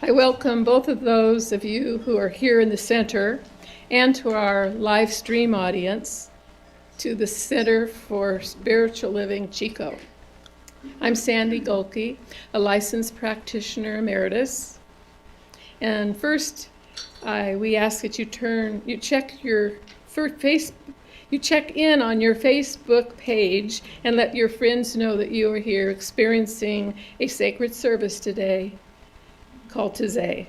I welcome both of those of you who are here in the center and to our live stream audience to the Center for Spiritual Living, Chico. I'm Sandy Golke, a licensed practitioner emeritus. And first, we ask that you check in on your Facebook page and let your friends know that you are here experiencing a sacred service today called Taize.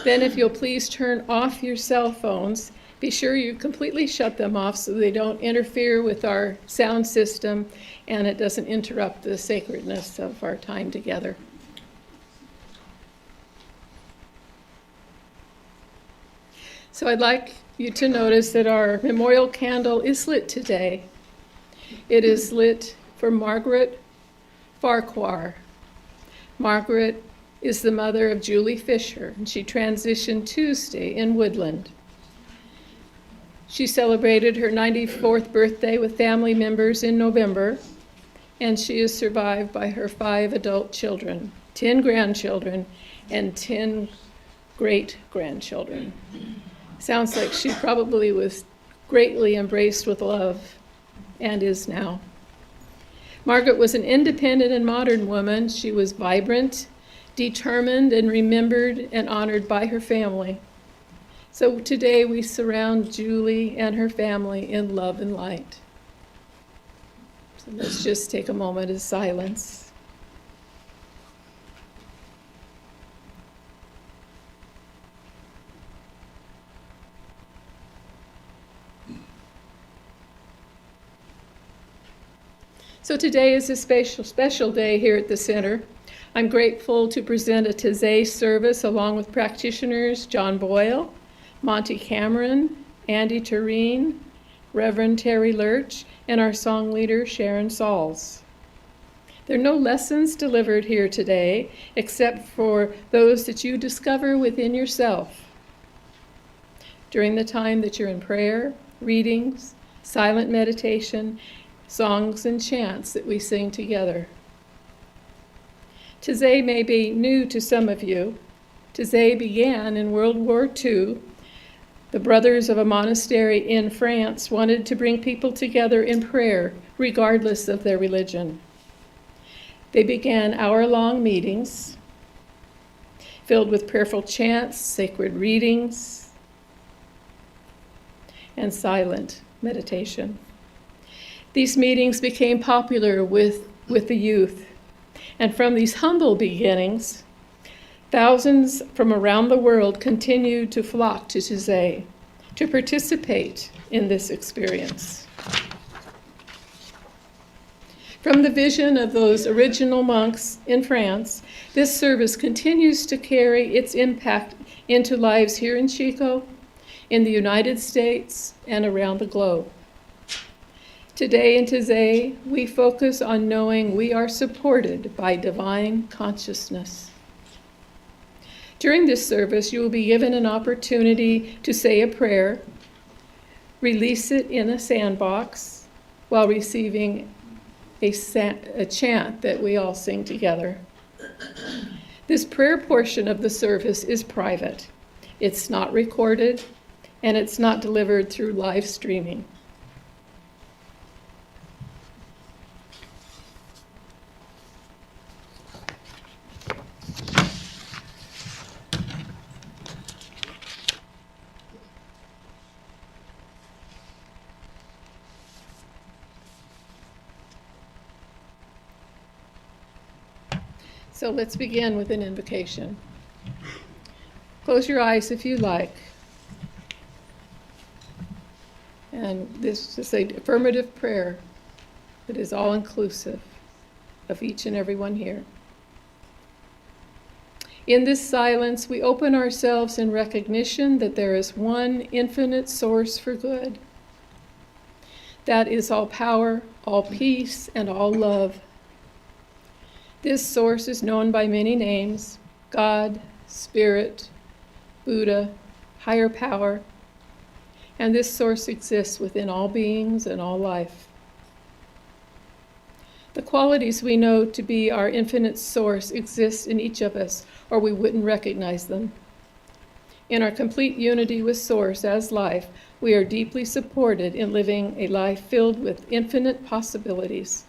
Then if you'll please turn off your cell phones, be sure you completely shut them off so they don't interfere with our sound system and it doesn't interrupt the sacredness of our time together. So I'd like you to notice that our memorial candle is lit today. It is lit for Margaret Farquhar. Margaret is the mother of Julie Fisher, and she transitioned Tuesday in Woodland. She celebrated her 94th birthday with family members in November, and she is survived by her 5 adult children, 10 grandchildren, and 10 great-grandchildren. Sounds like she probably was greatly embraced with love, and is now. Margaret was an independent and modern woman. She was vibrant, determined, and remembered and honored by her family. So today we surround Julie and her family in love and light. So let's just take a moment of silence. So today is a special day here at the center. I'm grateful to present a Taize service along with practitioners John Boyle, Monty Cameron, Andy Tureen, Reverend Terry Lurch, and our song leader Sharon Sauls. There are no lessons delivered here today except for those that you discover within yourself during the time that you're in prayer, readings, silent meditation, songs and chants that we sing together. Taize may be new to some of you. Taize began in World War II. The brothers of a monastery in France wanted to bring people together in prayer, regardless of their religion. They began hour-long meetings filled with prayerful chants, sacred readings, and silent meditation. These meetings became popular with the youth. And from these humble beginnings, thousands from around the world continue to flock to Taize to participate in this experience. From the vision of those original monks in France, this service continues to carry its impact into lives here in Chico, in the United States, and around the globe. Today in Taize, we focus on knowing we are supported by divine consciousness. During this service, you will be given an opportunity to say a prayer, release it in a sandbox, while receiving a chant that we all sing together. This prayer portion of the service is private. It's not recorded, and it's not delivered through live streaming. So let's begin with an invocation. Close your eyes if you like. And this is an affirmative prayer that is all-inclusive of each and every one here. In this silence, we open ourselves in recognition that there is one infinite source for good. That is all power, all peace, and all love. This source is known by many names: God, Spirit, Buddha, higher power, and this source exists within all beings and all life. The qualities we know to be our infinite source exist in each of us, or we wouldn't recognize them. In our complete unity with Source as life, we are deeply supported in living a life filled with infinite possibilities.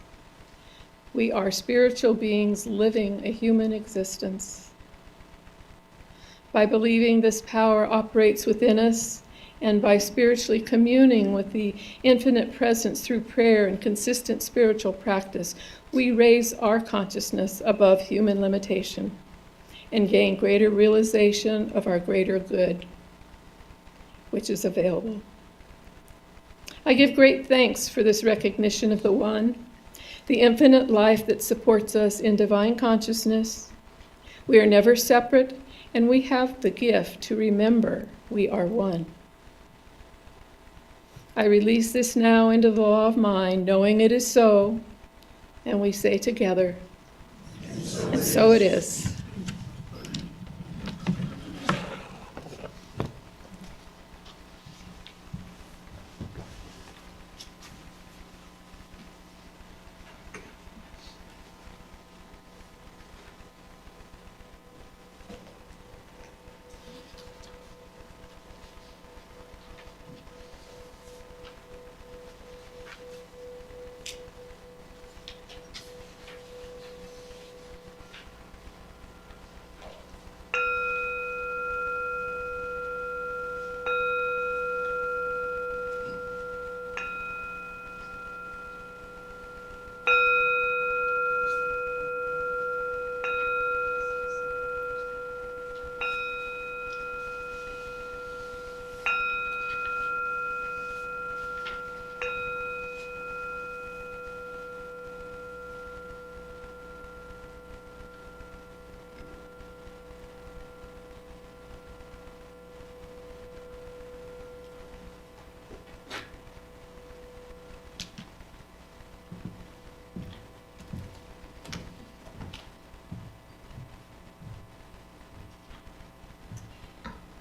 We are spiritual beings living a human existence. By believing this power operates within us, and by spiritually communing with the infinite presence through prayer and consistent spiritual practice, we raise our consciousness above human limitation and gain greater realization of our greater good, which is available. I give great thanks for this recognition of the One, the infinite life that supports us in divine consciousness. We are never separate, and we have the gift to remember we are one. I release this now into the law of mind, knowing it is so, and we say together, and so it is.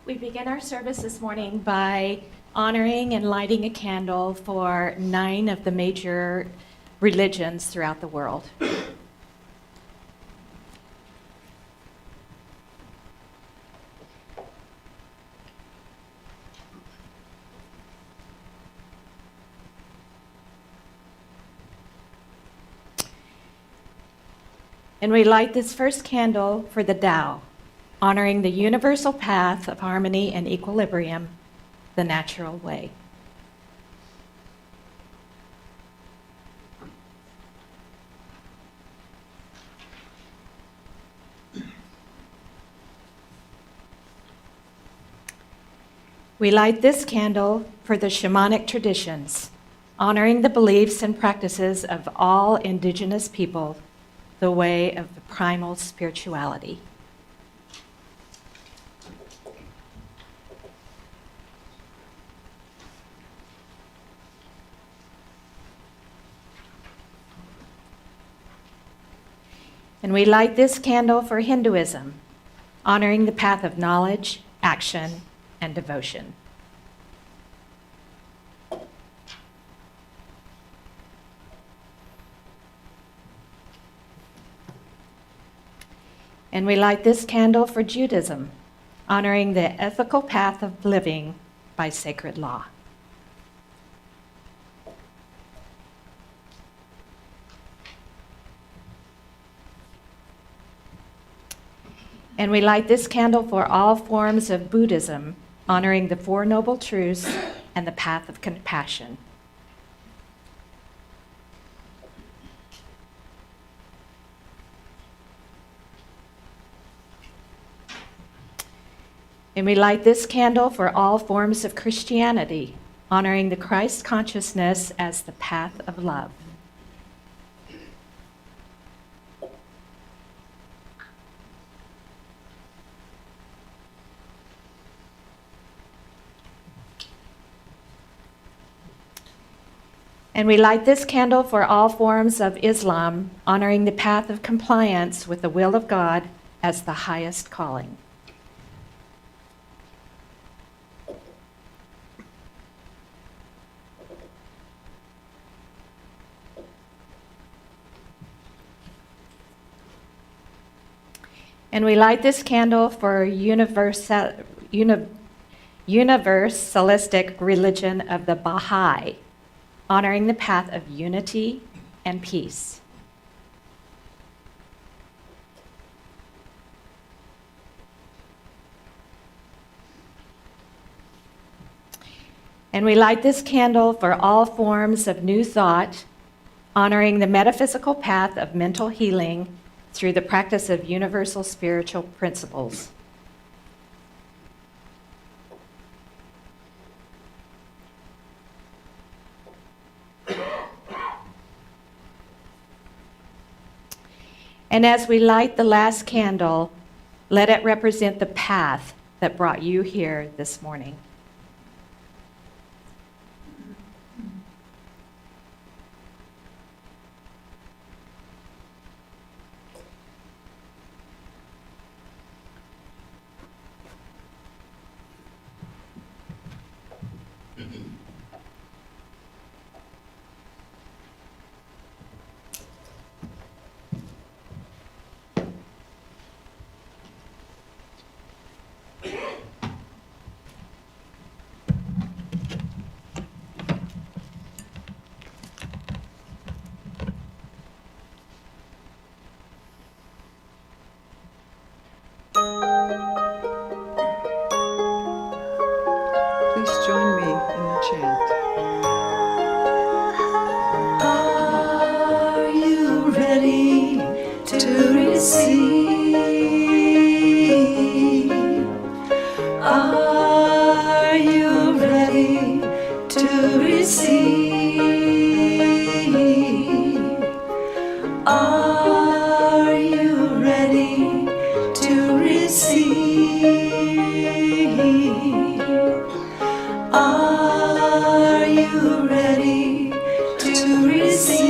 We begin our service this morning by honoring and lighting a candle for 9 of the major religions throughout the world. And we light this first candle for the Tao, honoring the universal path of harmony and equilibrium, the natural way. We light this candle for the shamanic traditions, honoring the beliefs and practices of all indigenous people, the way of the primal spirituality. And we light this candle for Hinduism, honoring the path of knowledge, action, and devotion. And we light this candle for Judaism, honoring the ethical path of living by sacred law. And we light this candle for all forms of Buddhism, honoring the Four Noble Truths and the path of compassion. And we light this candle for all forms of Christianity, honoring the Christ consciousness as the path of love. And we light this candle for all forms of Islam, honoring the path of compliance with the will of God as the highest calling. And we light this candle for universalistic religion of the Baha'i, honoring the path of unity and peace. And we light this candle for all forms of new thought, honoring the metaphysical path of mental healing through the practice of universal spiritual principles. And as we light the last candle, let it represent the path that brought you here this morning. Please join me in the chant. Are you ready to receive? Are you ready to receive? Are you ready to receive? Are you ready to receive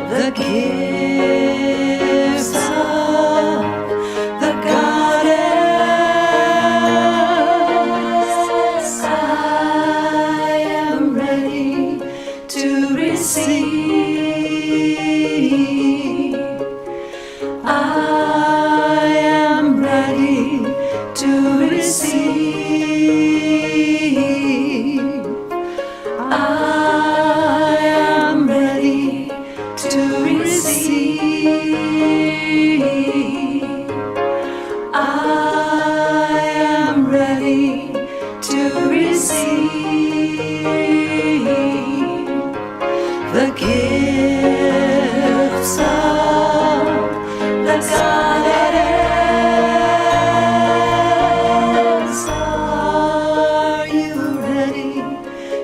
the gifts of the Goddess? I am ready to receive. I am ready to receive. I am ready to receive. I am ready to receive the gifts of the Goddess. Are you ready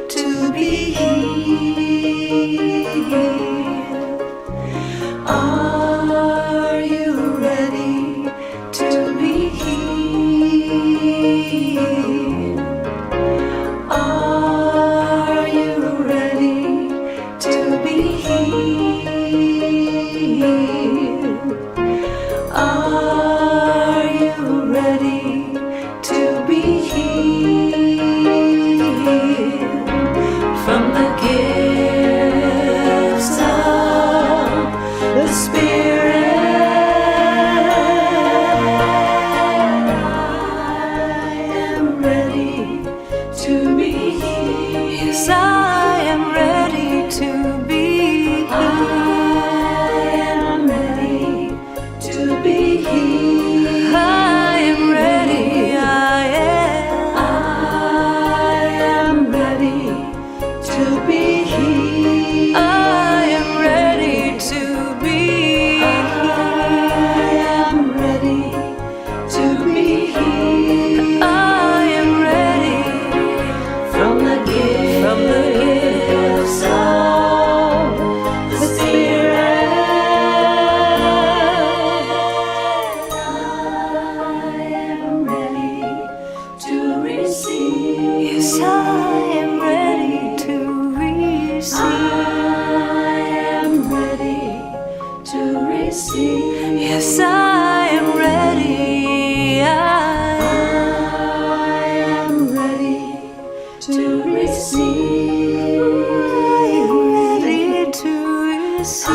to be healed? Are you ready to be healed? Are you ready to be healed? Are you ready to be healed from the gifts of the Spirit? I am ready to be healed. Yes, I am ready to be healed. I am ready to be healed. I am ready. I am ready to be healed. I am ready to be healed. I am ready to be healed. I am ready from the gifts of the Spirit. I am ready to receive. Yes, I am ready to receive. I am ready to receive. Yes, I am ready. I am ready to receive. I am ready to receive. I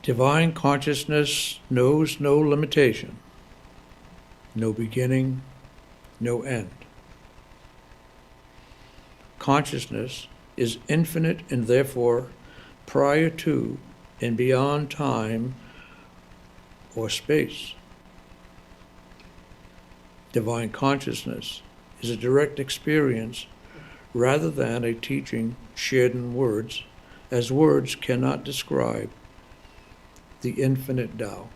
Divine consciousness knows no limitation, no beginning, no end. Consciousness is infinite and therefore prior to and beyond time or space. Divine consciousness is a direct experience rather than a teaching shared in words, as words cannot describe the infinite Tao.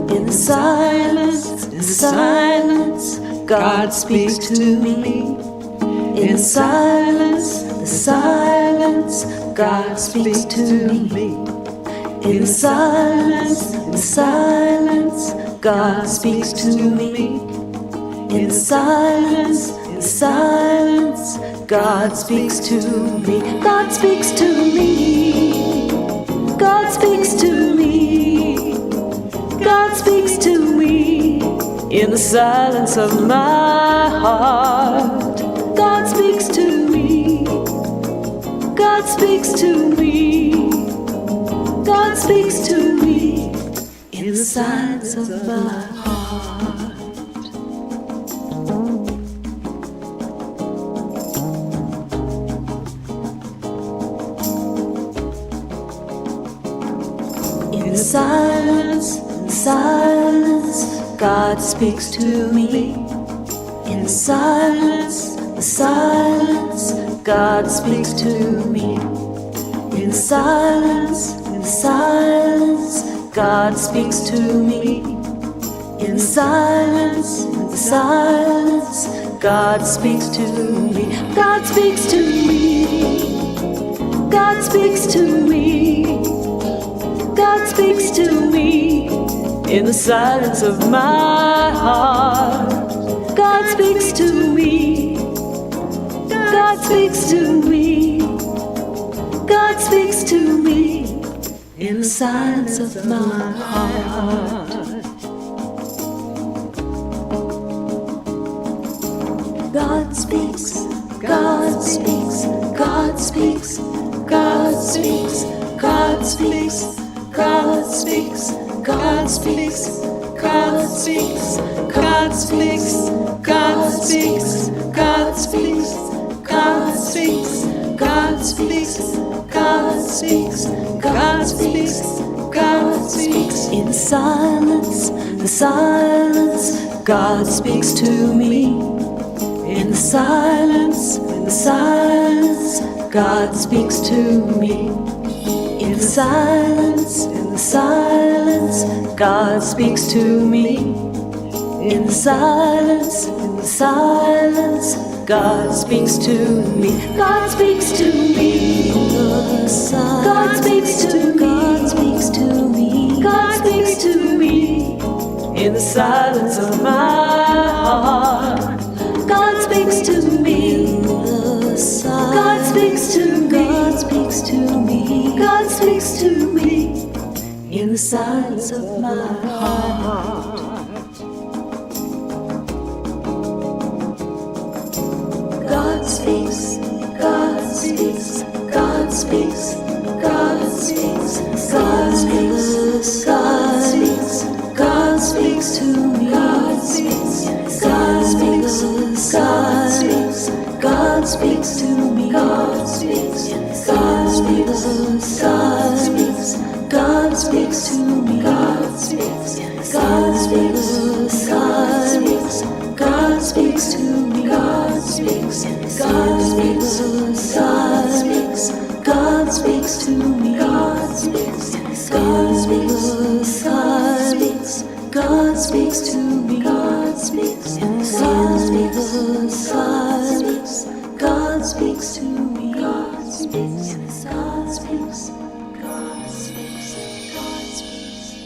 In silence, God speaks to me. In silence, God speaks to me. In silence, God speaks to me. In silence, God speaks to me. God speaks to me. God speaks to me. God speaks to me in the silence of my heart. God speaks to me. God speaks to me. God speaks to me in the silence of my heart. In silence, God speaks to me. In silence, God speaks to me. In silence, God speaks to me. In silence, God speaks to me. God speaks to me. God speaks to me. God speaks to me in the silence of my heart. God speaks to me. God speaks to me. God speaks to me in the silence of my heart. God speaks. God speaks. God speaks. God speaks. God speaks. God speaks, God speaks, God speaks, God speaks, God speaks, God speaks, God speaks, God speaks, God speaks, God speaks, God speaks. In silence, God speaks to me. In the silence, God speaks to me. In silence, God speaks to me. In silence, God speaks to me. God speaks to me. God speaks to me. God speaks to me. God speaks to me in the silence of my heart. God speaks to me. God speaks to me. God speaks to me. God speaks to me in the silence of my heart. God speaks. God speaks. God speaks. God speaks. God speaks. God speaks. God speaks to me. God speaks. God speaks. God speaks. God speaks to me. God speaks. God speaks. God speaks. God speaks to me. God speaks. God speaks. God speaks. God speaks to me. God speaks. God speaks. God speaks. God speaks to me. God speaks. God speaks. God speaks. God speaks to me. God speaks. God speaks. God speaks. God speaks to me. God speaks. God speaks. God speaks. God speaks.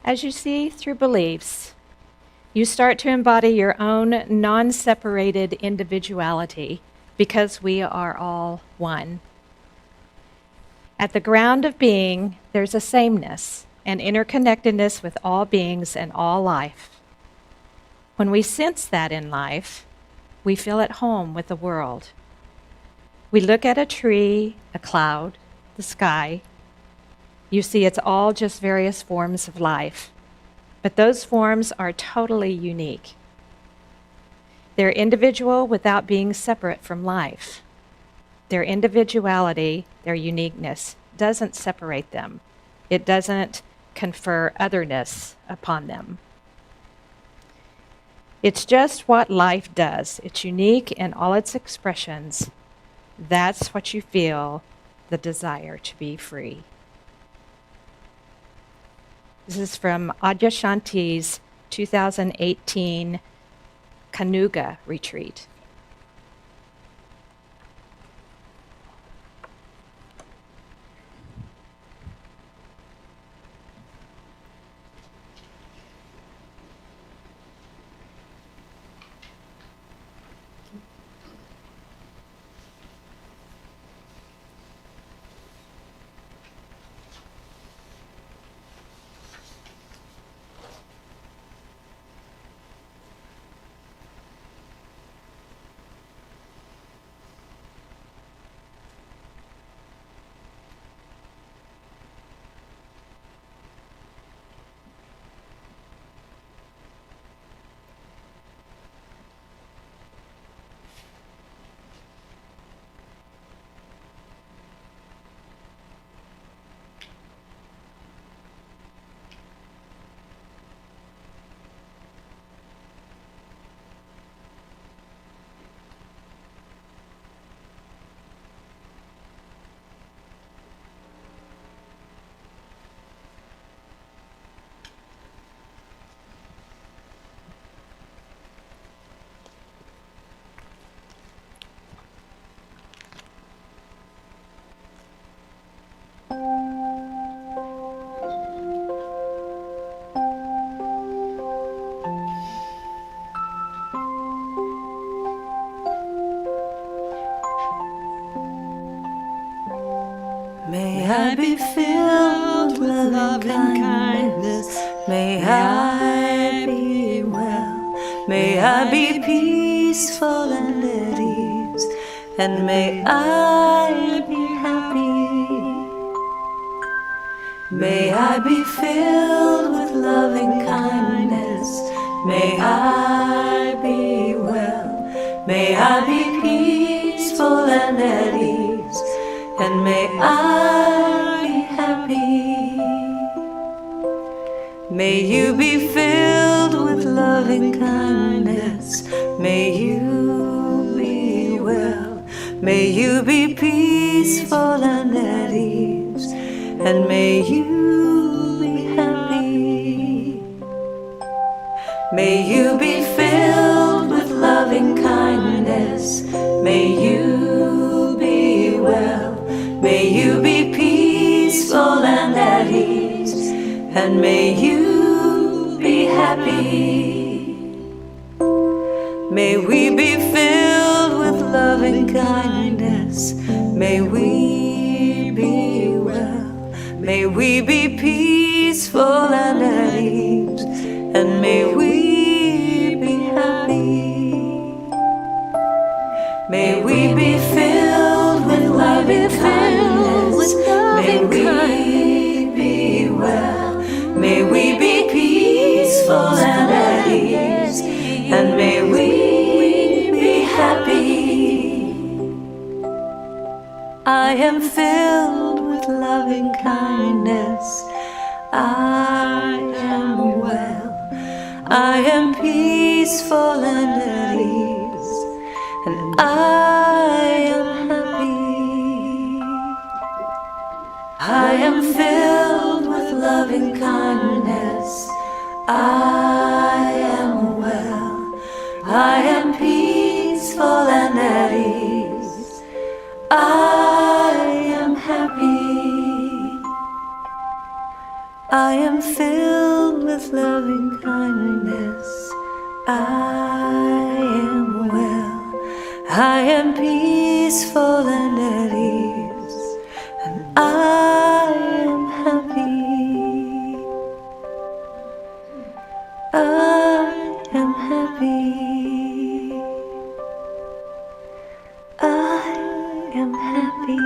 As you see through beliefs, you start to embody your own non-separated individuality because we are all one. At the ground of being, there's a sameness and interconnectedness with all beings and all life. When we sense that in life, we feel at home with the world. We look at a tree, a cloud, the sky. You see it's all just various forms of life, but those forms are totally unique. They're individual without being separate from life. Their individuality, their uniqueness, doesn't separate them. It doesn't confer otherness upon them. It's just what life does. It's unique in all its expressions. That's what you feel, the desire to be free. This is from Adyashanti's 2018 Kanuga retreat. I be filled with loving kindness. May I be well. May I be peaceful and at ease. And may I be happy. May I be filled with loving kindness. May I be well. May I be peaceful and at ease. And may I be happy. May you be filled with loving kindness. May you be well. May you be peaceful and at ease. And may you be happy. May you be filled with loving kindness. May you be well. May you be peaceful and at ease. And may you be happy. May we be filled with loving kindness. May we be well. May we be peaceful and at ease, and may we be happy. May we be filled with loving kindness. May we be well. May we be peaceful and at ease, and may we be happy. I am filled with loving kindness. I am well. I am peaceful and at ease, and I am happy. I am filled with loving kindness. I am well. I am peaceful and at ease. I am happy. I am filled with loving kindness. I am well. I am peaceful and at ease. And I am happy. I am happy. I am happy.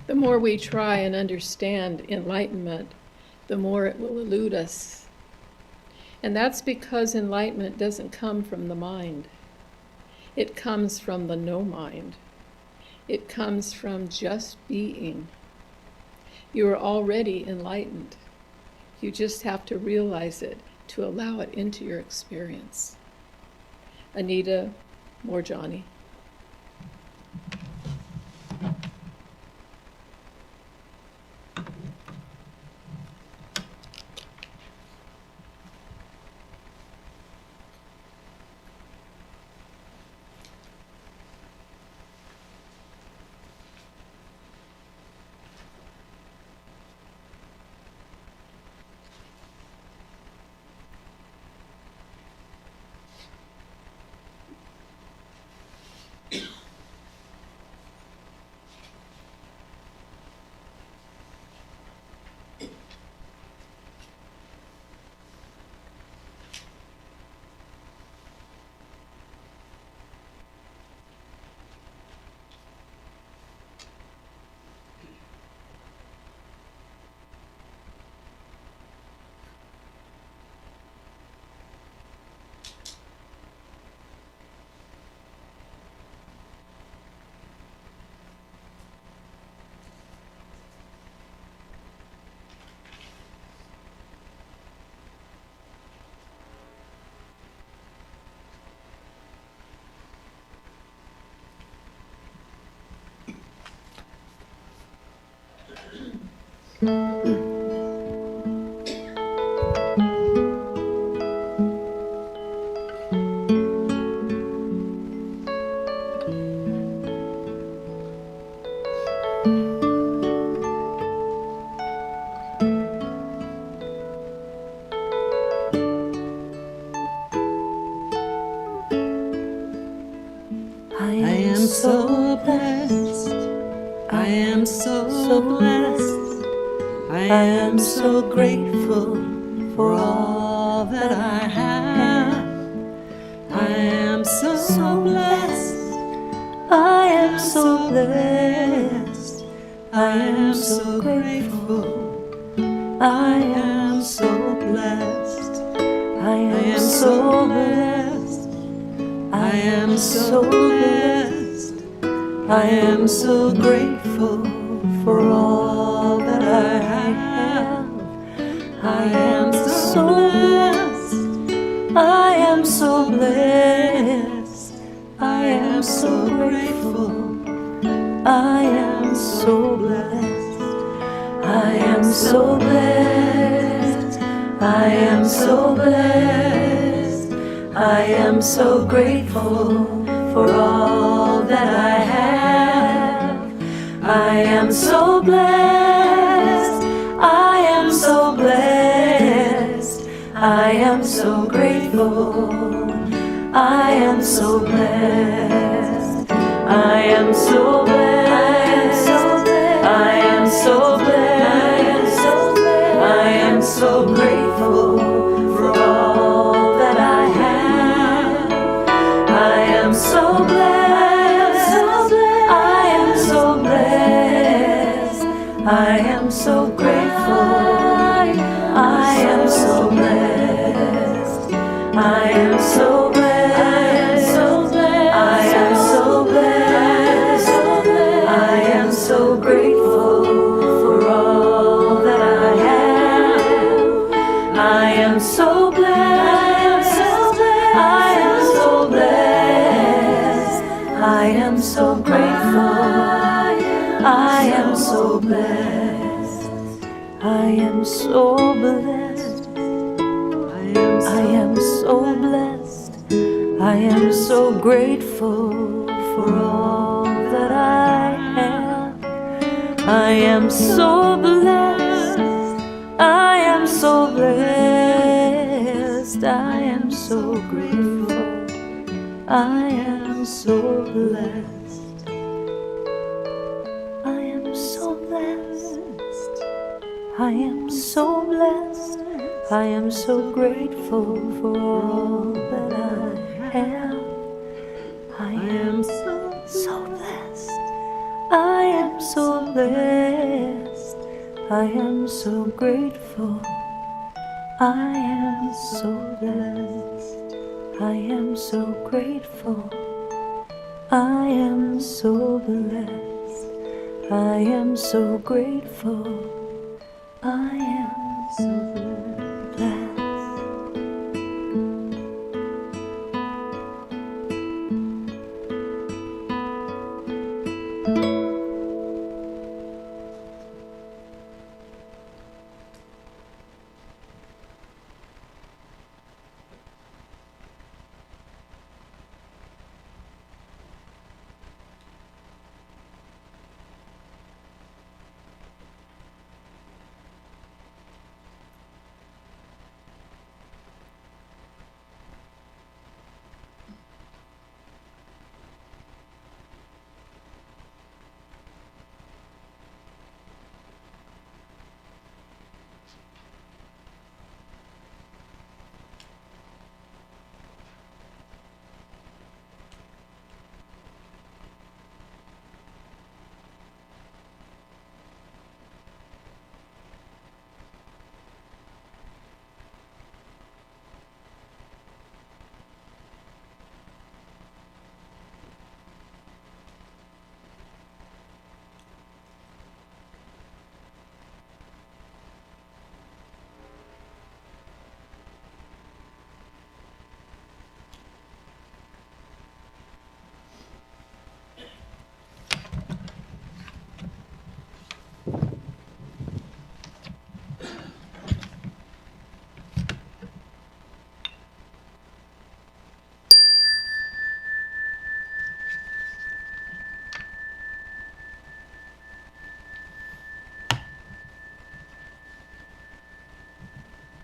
The more we try and understand enlightenment, the more it will elude us. And that's because enlightenment doesn't come from the mind. It comes from the no mind. It comes from just being. You are already enlightened. You just have to realize it to allow it into your experience. Anita Morjani. I am so blessed. I am so blessed. I am so grateful for all that I have. I am so blessed. I am so blessed. I am so grateful. I am so blessed. I am so blessed. I am so blessed. I am so grateful for all that I have. I am so blessed. I am so blessed. I am so grateful. I am so blessed. I am so blessed. I am so blessed. I am so grateful for all that I have. I am so blessed. I am so blessed. I am so grateful. I am so blessed. I am so blessed. I am so blessed. I am so grateful for all that I have. I am so blessed. I am so blessed. I am so grateful. I am so blessed. I am so blessed. I am so blessed. I am so grateful for all that I have. I am so blessed. I am so blessed. I am so grateful. I am so blessed. I am so blessed. I am so blessed. I am so grateful for all that I have. I am so blessed. I am so blessed. I am so grateful. I am so blessed. I am so blessed. I am so blessed. I am so grateful for all that I have. I am so blessed. I am so blessed. I am so grateful. I am so blessed. I am so grateful. I am so blessed. I am so grateful. I am so blessed.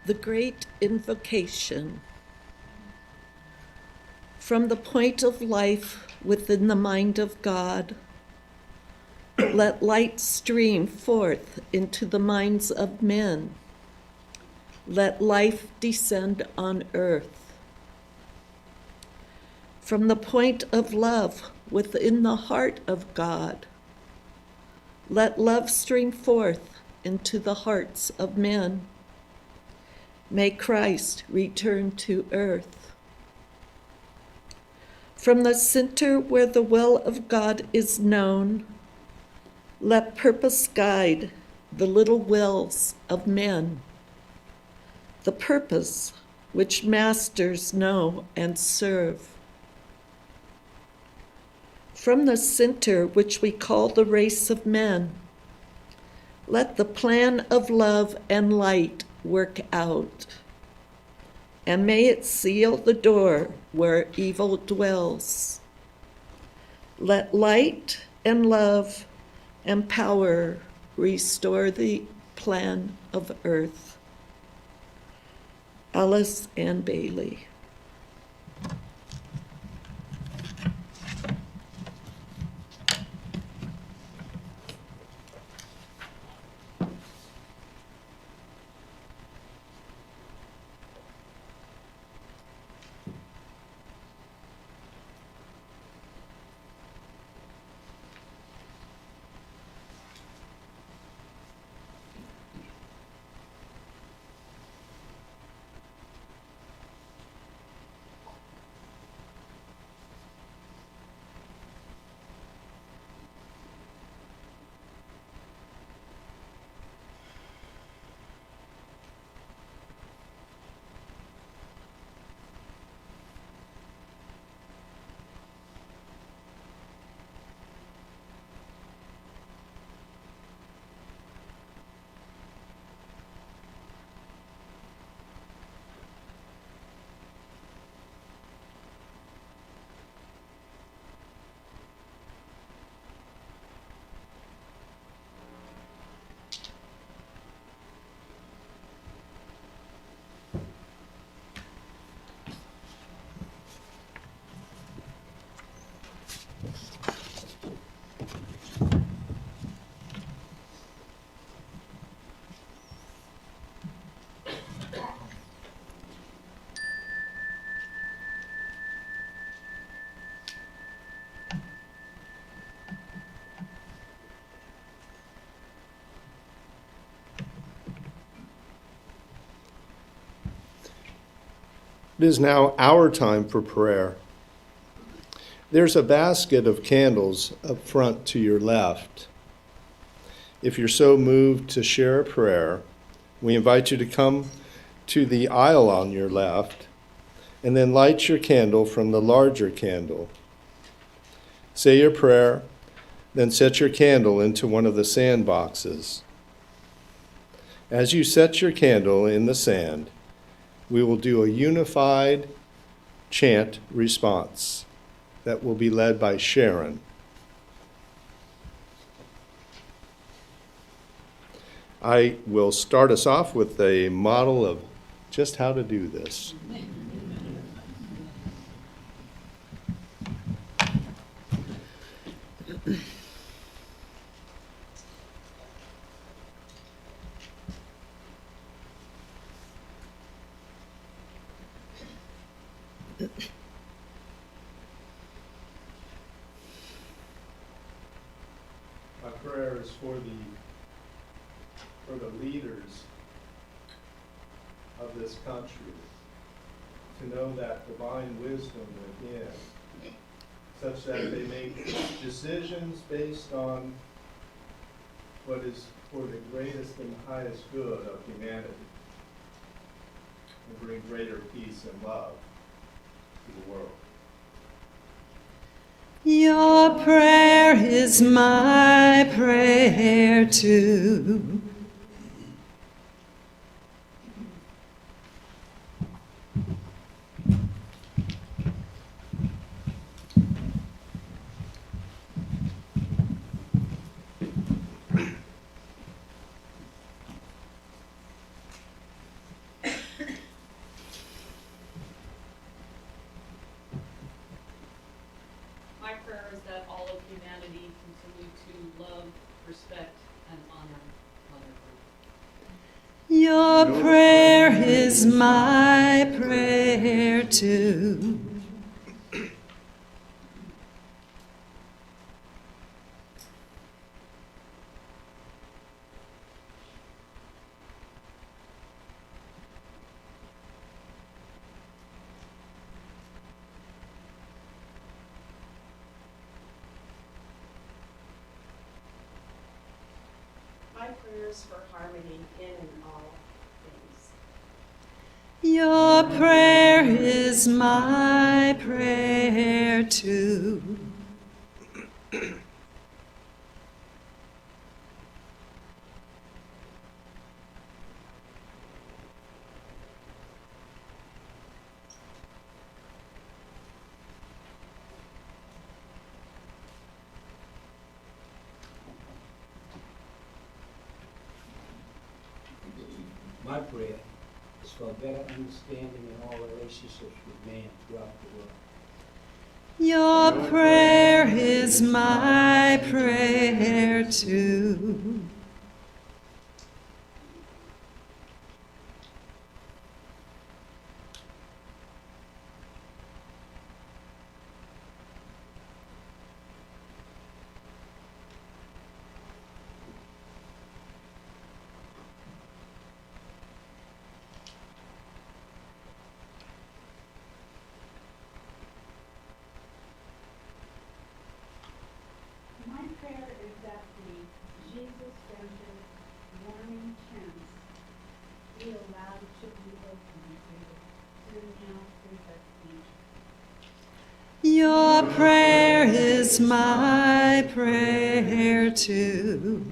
The Great Invocation. From the point of life within the mind of God, let light stream forth into the minds of men. Let life descend on earth. From the point of love within the heart of God, let love stream forth into the hearts of men. May Christ return to earth. From the center where the will of God is known, let purpose guide the little wills of men, the purpose which masters know and serve. From the center which we call the race of men, let the plan of love and light work out, and may it seal the door where evil dwells. Let light and love and power restore the plan of earth. Alice Ann Bailey. It is now our time for prayer. There's a basket of candles up front to your left. If you're so moved to share a prayer, we invite you to come to the aisle on your left and then light your candle from the larger candle. Say your prayer, then set your candle into one of the sand boxes. As you set your candle in the sand, we will do a unified chant response that will be led by Sharon. I will start us off with a model of just how to do this. My prayer is for the leaders of this country to know that divine wisdom within, such that they make decisions based on what is for the greatest and highest good of humanity, and bring greater peace and love to the world. Your prayer is my prayer too. humanity continue to love, respect, and honor Mother Earth. Your prayer is my prayer too. My prayers for harmony in and all things. Your prayer is my prayer too. My prayer is for better understanding in all relationships with man throughout the world. Your prayer is my prayer too. My prayer is that the Jesus-centered warning chants be allowed to be open to now through the future. Your prayer is my prayer too.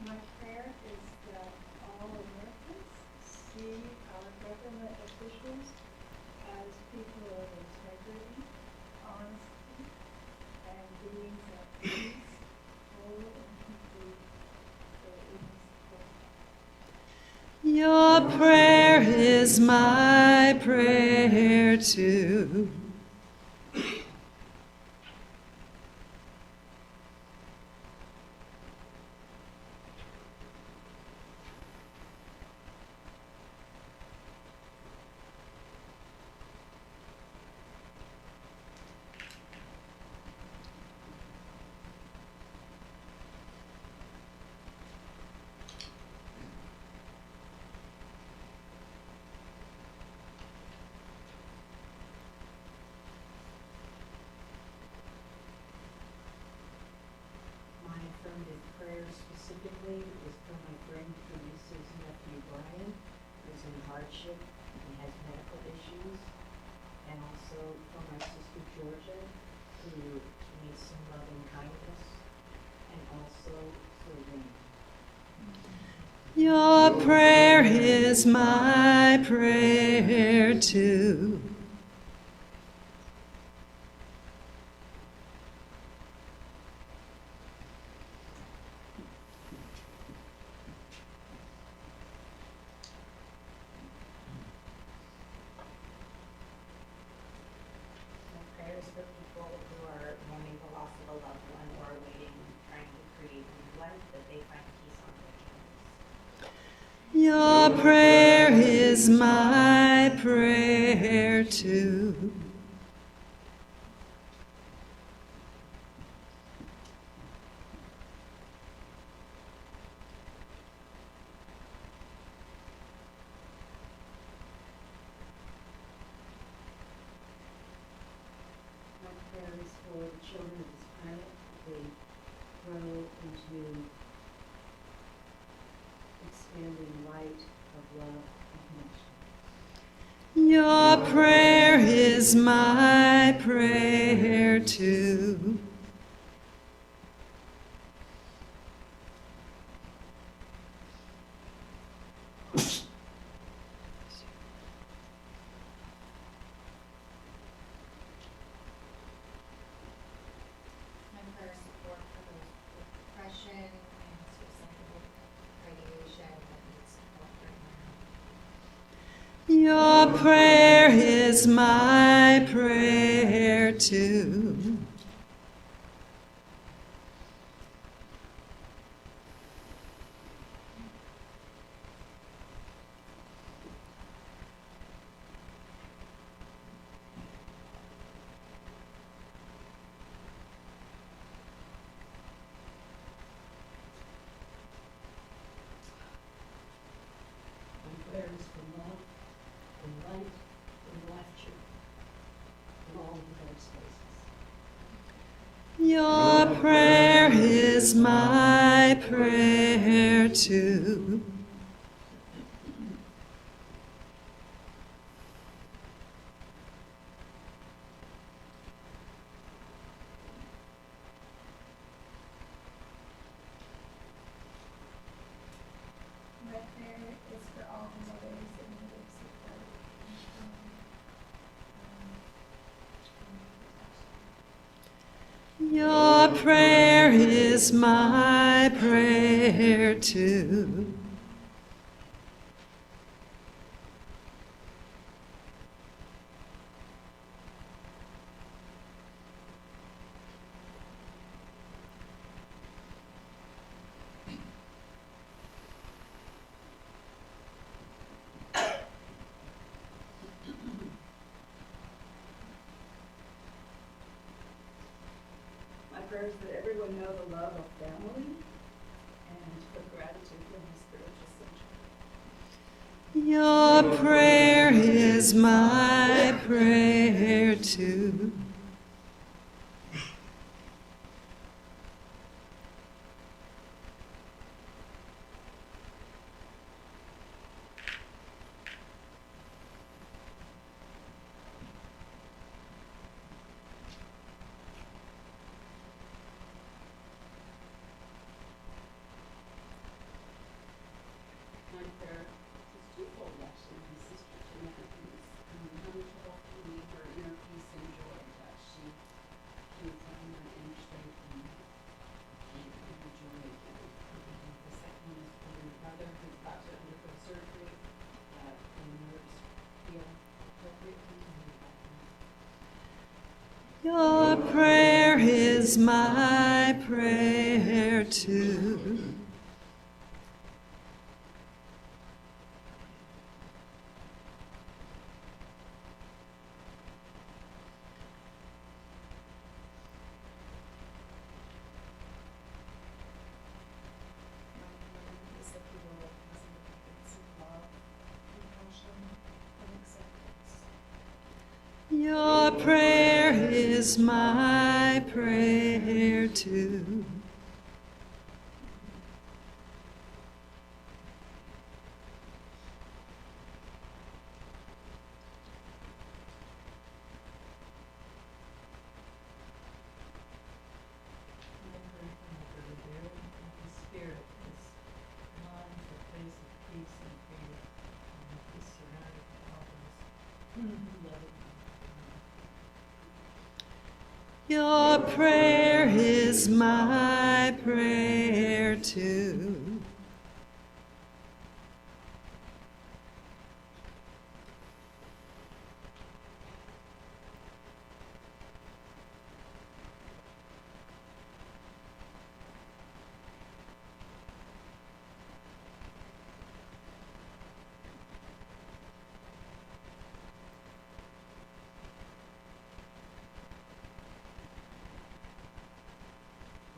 My prayer is that all Americans see our government officials as people of integrity, honesty, and beings of peace, whole and complete, so it is Your prayer is my prayer too. My affirmative prayer specifically is for my friend Teresa's nephew Brian, who's in hardship and has medical issues, and also for my sister Georgia, who needs some loving kindness, and also for Lynn. Your prayer is my prayer too. My prayers for people who are mourning the loss of a loved one or are waiting, trying to create a new life, that they find peace on their journeys. Your prayer is my prayer too. My prayer is for the children of this planet, that they grow into expanding light of love and connection. Your prayer is my prayer too. Your prayer is my prayer too. My prayer is for love, for light, for laughter, in all the dark spaces. Your prayer is my prayer too. My prayer is for all the mothers in need of support and Your prayer is my prayer too. My prayer is that everyone know the love of family and for gratitude for the spiritual center. Your prayer is my prayer too. My prayer is twofold, actually. My sister Jeanette, who's having trouble finding her inner peace and joy, that she can find her inner strength and inner joy again. The second one is for my brother who's about to undergo surgery, that the nerves feel appropriately and that Your prayer is my prayer too. is that the world has an abundance of love, compassion, and acceptance. Your prayer is my prayer too. My prayer for my brother Darren, that his spirit, his mind, a place of peace and freedom, and that he's surrounded by all those who love him. Your prayer is my prayer too.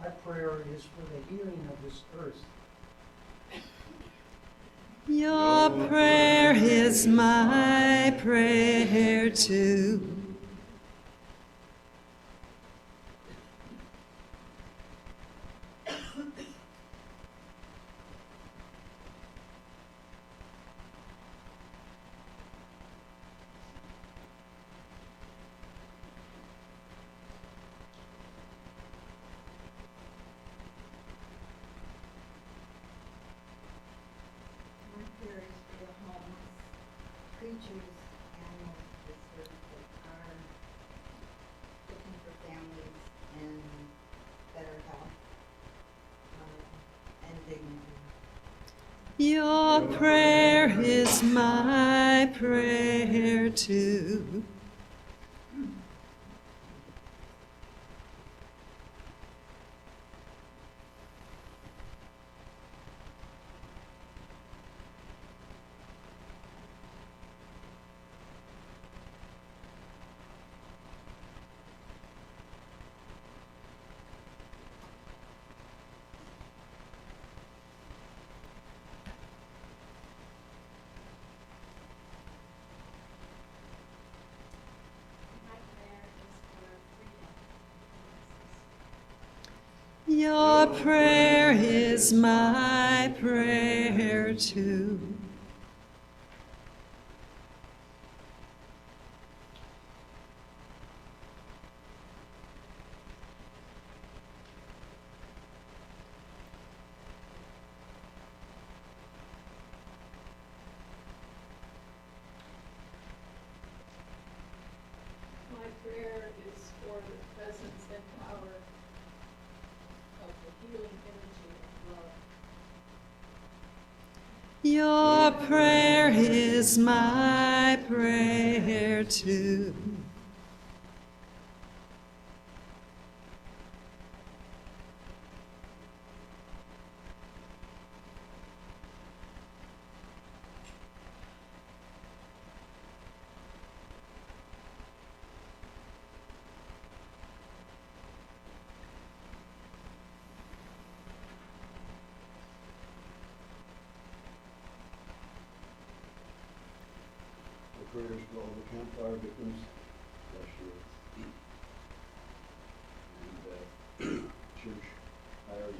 My prayer is for the healing of this earth. Your prayer is my prayer too. My prayer is for the homeless creatures, animals, that are looking for families and better health and dignity. Your prayer is my prayer too. My prayer is for freedom. Your prayer is my prayer too. My prayer is for the presence and power of the healing energy of love. Your prayer is my prayer too. The prayers for all the campfire victims last year. And church hired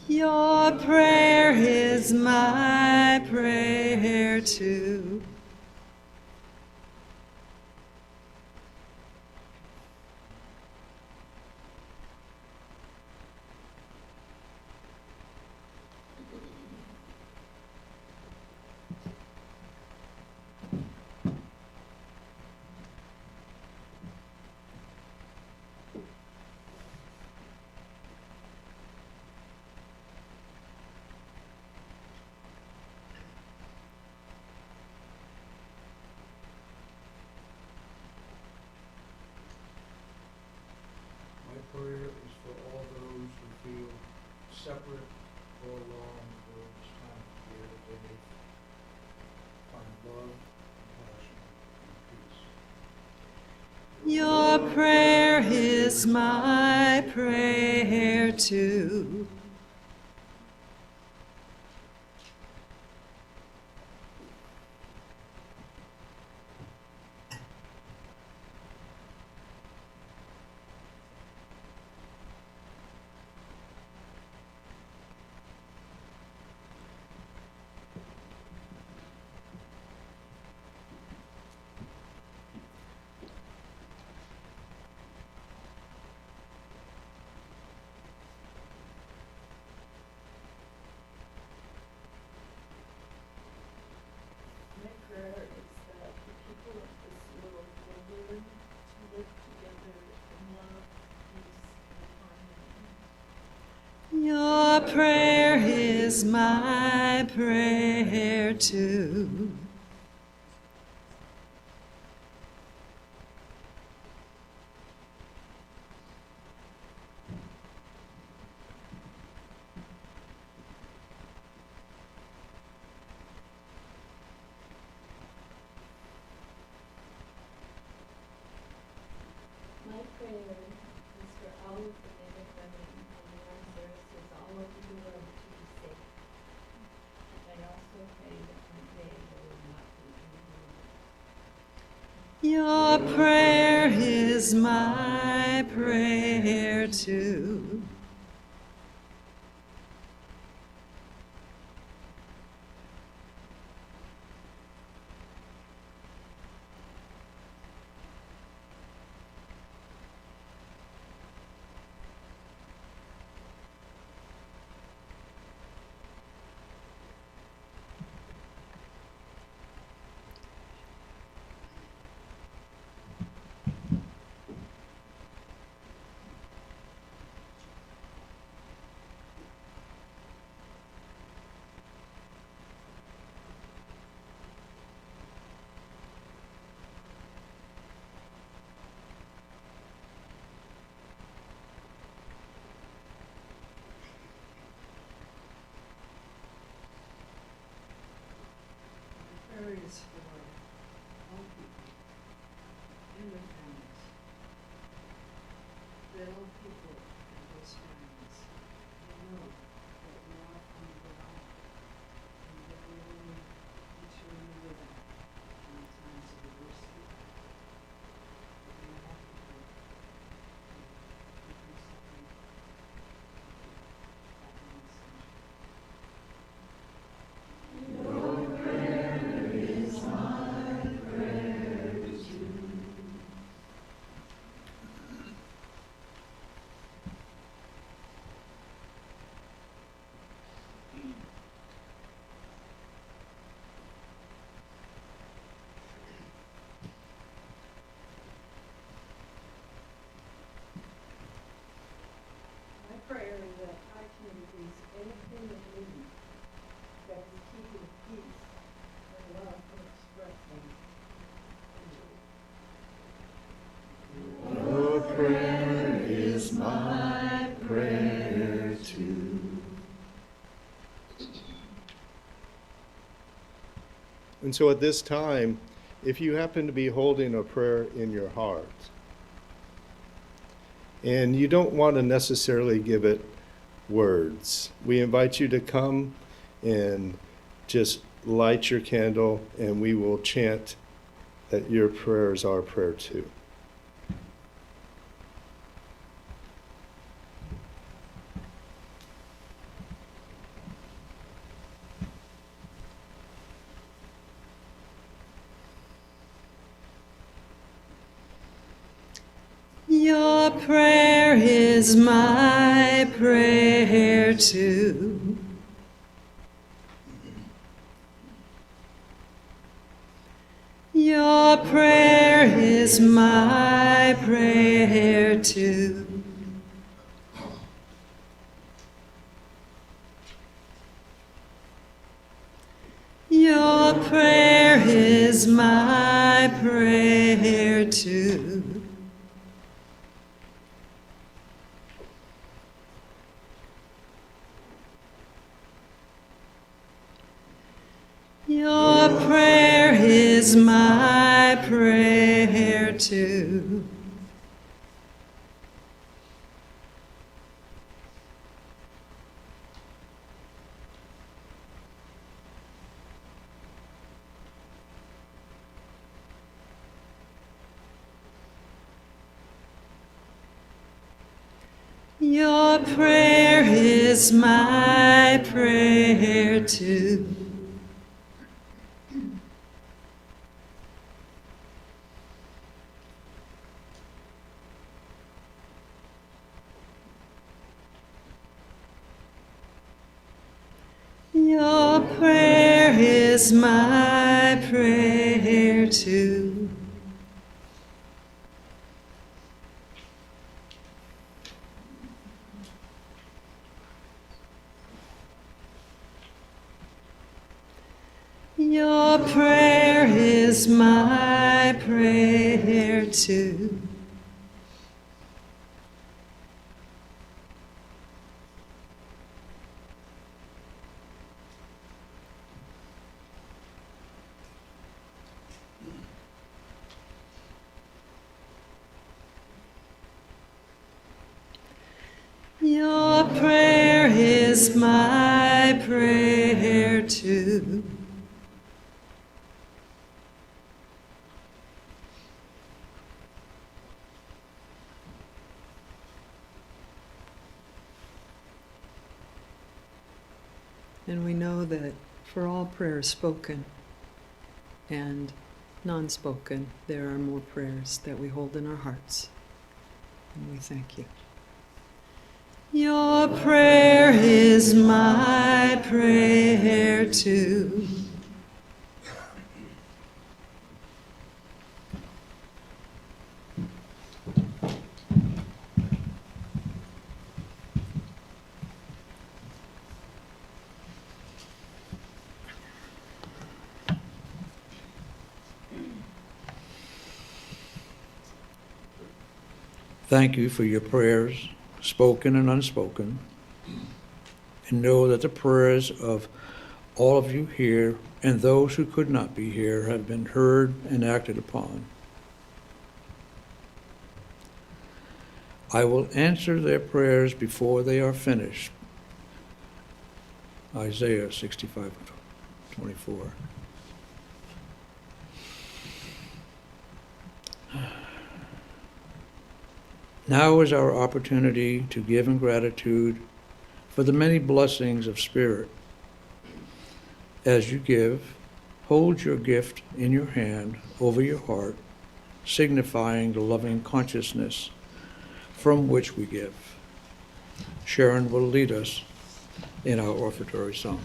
Your prayer is my prayer too. My prayer is for all those who feel separate or alone during this time of year, that they may find love, compassion, and peace. Your prayer is my prayer too. My prayer is that the people of this world will learn to live together in love, peace, and harmony. Your prayer is my prayer too. My prayer is for all of the men and women in the armed services all over the world to be safe. I also pray that one day there will not be any war. Your prayer is my prayer too. And so at this time, if you happen to be holding a prayer in your heart, and you don't want to necessarily give it words, we invite you to come and just light your candle, and we will chant that your prayer is our prayer too. Your prayer is my prayer too. Your prayer is my prayer too. Your prayer is my prayer too. Your prayer is my prayer too. Your prayer is my prayer too. Your prayer is my prayer too. Your prayer is my prayer too. Your prayer is my prayer too. And we know that for all prayers spoken and non-spoken, there are more prayers that we hold in our hearts. And we thank you. Your prayer is my prayer too. Thank you for your prayers, spoken and unspoken. And know that the prayers of all of you here and those who could not be here have been heard and acted upon. I will answer their prayers before they are finished. Isaiah 65:24. Now is our opportunity to give in gratitude for the many blessings of Spirit. As you give, hold your gift in your hand over your heart, signifying the loving consciousness from which we give. Sharon will lead us in our offertory song.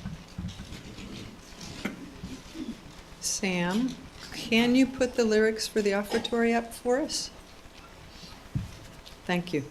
Sam, can you put the lyrics for the offertory up for us? Thank you.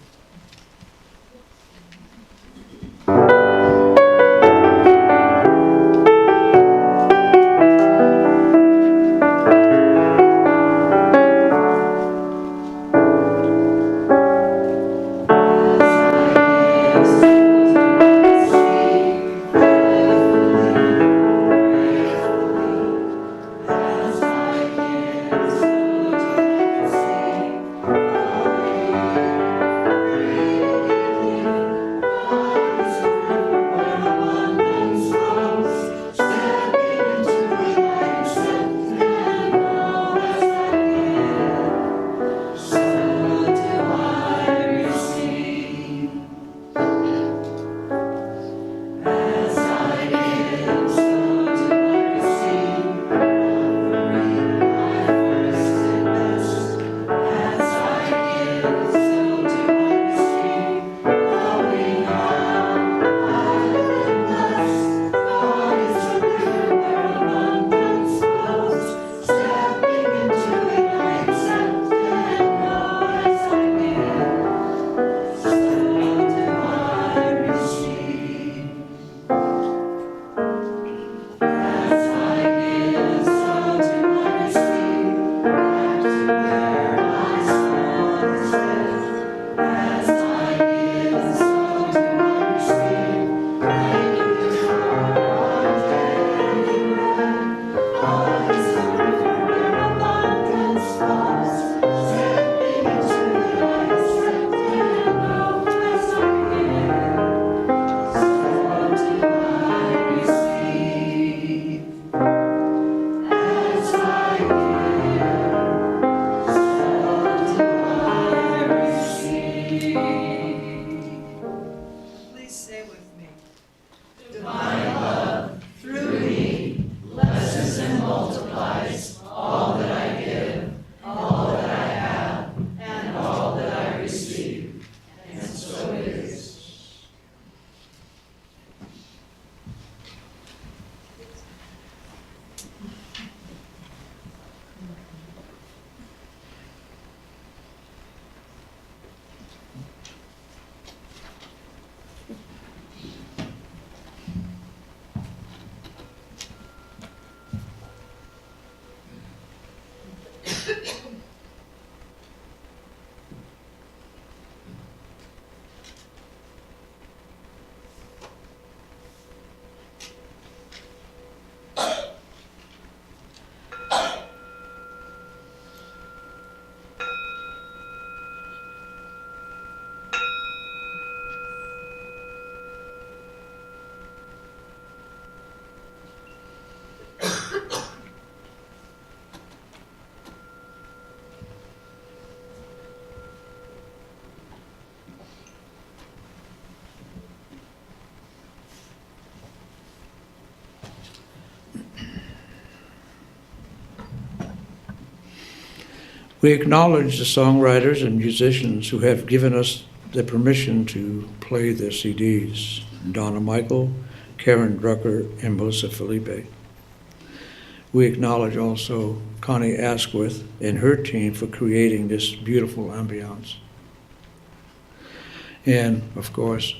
We acknowledge the songwriters and musicians who have given us the permission to play their CDs, Donna Michael, Karen Drucker, and Melissa Felipe. We acknowledge also Connie Asquith and her team for creating this beautiful ambiance. And, of course,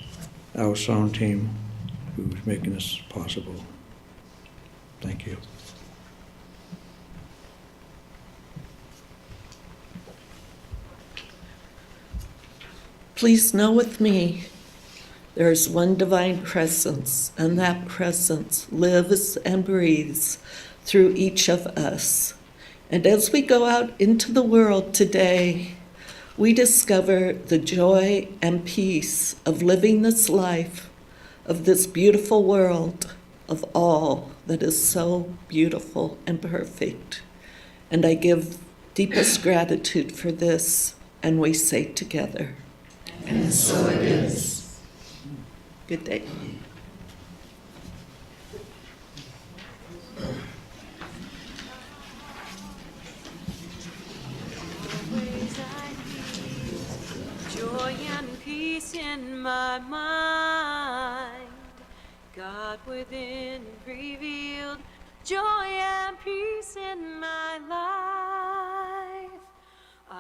our sound team who's making this possible. Thank you. Please know with me, there is one divine presence, and that presence lives and breathes through each of us. And as we go out into the world today, we discover the joy and peace of living this life, of this beautiful world, of all that is so beautiful and perfect. And I give deepest gratitude for this, and we say together, and so it is. Good day. Joy and peace in my mind, God within revealed, joy and peace.